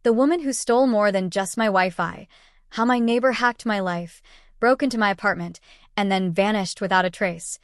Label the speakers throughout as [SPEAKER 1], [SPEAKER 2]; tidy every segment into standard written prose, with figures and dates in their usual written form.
[SPEAKER 1] The woman who stole more than just my Wi-Fi. How my neighbor hacked my life, broke into my apartment, and then vanished without a trace,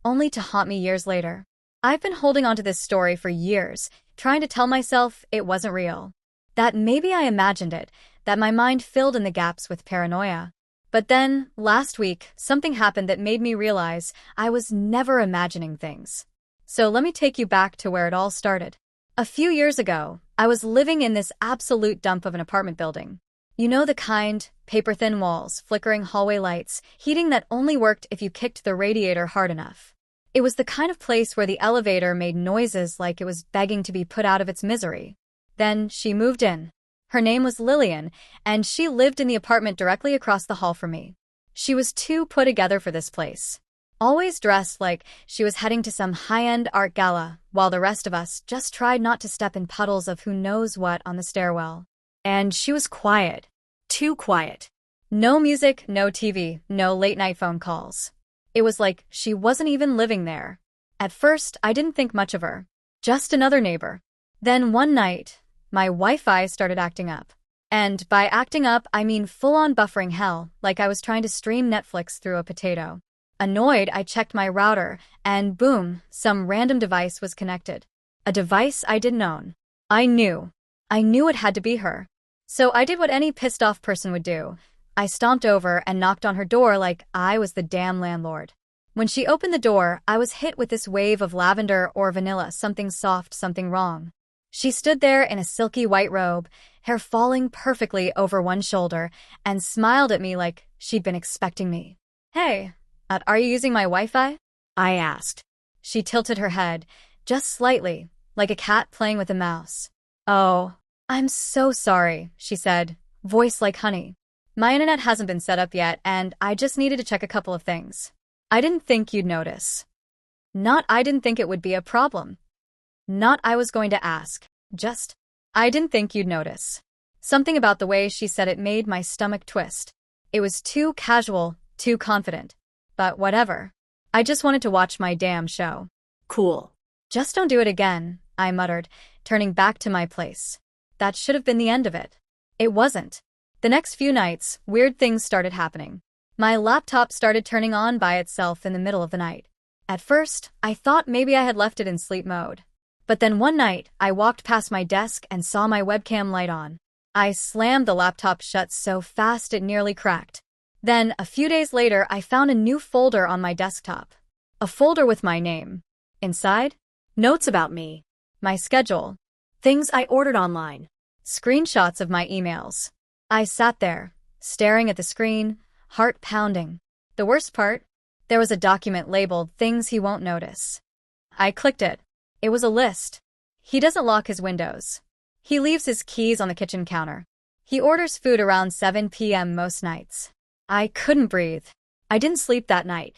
[SPEAKER 1] only to haunt me years later. I've been holding on to this story for years, trying to tell myself it wasn't real. That maybe I imagined it, that my mind filled in the gaps with paranoia. But then, last week, something happened that made me realize I was never imagining things. So let me take you back to where it all started. A few years ago, I was living in this absolute dump of an apartment building. You know the kind, paper-thin walls, flickering hallway lights, heating that only worked if you kicked the radiator hard enough. It was the kind of place where the elevator made noises like it was begging to be put out of its misery. Then she moved in. Her name was Lillian, and she lived in the apartment directly across the hall from me. She was too put together for this place. Always dressed like she was heading to some high-end art gala, while the rest of us just tried not to step in puddles of who knows what on the stairwell. And she was quiet. Too quiet. No music, no TV, no late-night phone calls. It was like she wasn't even living there. At first, I didn't think much of her. Just another neighbor. Then one night, my Wi-Fi started acting up. And by acting up, I mean full-on buffering hell, like I was trying to stream Netflix through a potato. Annoyed, I checked my router, and boom, some random device was connected. A device I didn't own. I knew it had to be her. So I did what any pissed-off person would do. I stomped over and knocked on her door like I was the damn landlord. When she opened the door, I was hit with this wave of lavender or vanilla, something soft, something wrong. She stood there in a silky white robe, hair falling perfectly over one shoulder, and smiled at me like she'd been expecting me. "Hey, are you using my Wi-Fi?" I asked. She tilted her head, just slightly, like a cat playing with a mouse. "Oh, I'm so sorry," she said, voice like honey. "My internet hasn't been set up yet, and I just needed to check a couple of things. I didn't think you'd notice." Not I didn't think it would be a problem. Not I was going to ask. Just, I didn't think you'd notice. Something about the way she said it made my stomach twist. It was too casual, too confident. But whatever. I just wanted to watch my damn show.
[SPEAKER 2] Cool.
[SPEAKER 1] "Just don't do it again," I muttered, turning back to my place. That should have been the end of it. It wasn't. The next few nights, weird things started happening. My laptop started turning on by itself in the middle of the night. At first, I thought maybe I had left it in sleep mode. But then one night, I walked past my desk and saw my webcam light on. I slammed the laptop shut so fast it nearly cracked. Then, a few days later, I found a new folder on my desktop. A folder with my name. Inside?
[SPEAKER 2] Notes about me.
[SPEAKER 1] My schedule.
[SPEAKER 2] Things I ordered online.
[SPEAKER 1] Screenshots of my emails. I sat there, staring at the screen, heart pounding. The worst part? There was a document labeled "Things He Won't Notice." I clicked it. It was a list. He doesn't lock his windows. He leaves his keys on the kitchen counter. He orders food around 7 p.m. most nights. I couldn't breathe. I didn't sleep that night.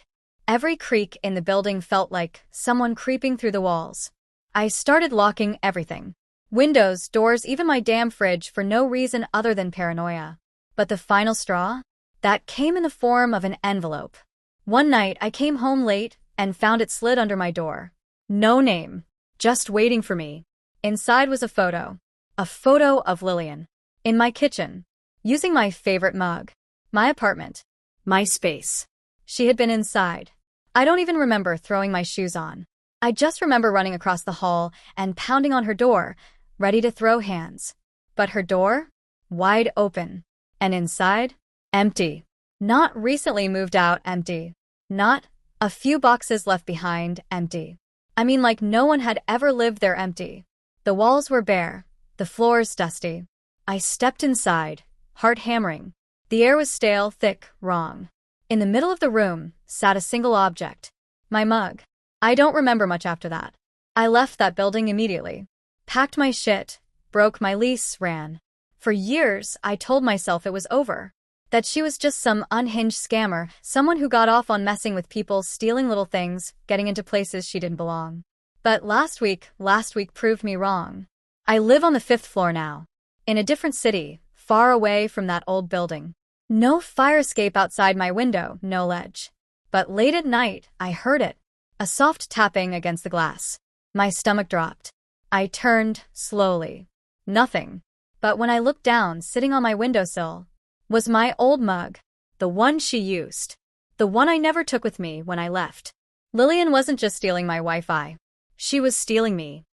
[SPEAKER 1] Every creak in the building felt like someone creeping through the walls. I started locking everything. Windows, doors, even my damn fridge for no reason other than paranoia. But the final straw? That came in the form of an envelope. One night, I came home late and found it slid under my door. No name. Just waiting for me. Inside was a photo. A photo of Lillian. In my kitchen. Using my favorite mug. My apartment.
[SPEAKER 2] My space.
[SPEAKER 1] She had been inside. I don't even remember throwing my shoes on. I just remember running across the hall and pounding on her door, ready to throw hands. But her door? Wide open. And inside? Empty. Not recently moved out, empty. Not a few boxes left behind, empty. I mean, like no one had ever lived there, empty. The walls were bare, the floors dusty. I stepped inside, heart hammering. The air was stale, thick, wrong. In the middle of the room sat a single object. My mug. I don't remember much after that. I left that building immediately. Packed my shit, broke my lease, ran. For years, I told myself it was over. That she was just some unhinged scammer, someone who got off on messing with people, stealing little things, getting into places she didn't belong. But last week proved me wrong. I live on the 5th floor now. In a different city, far away from that old building. No fire escape outside my window, no ledge. But late at night, I heard it. A soft tapping against the glass. My stomach dropped. I turned, slowly. Nothing. But when I looked down, sitting on my windowsill, was my old mug. The one she used. The one I never took with me when I left. Lillian wasn't just stealing my Wi-Fi. She was stealing me.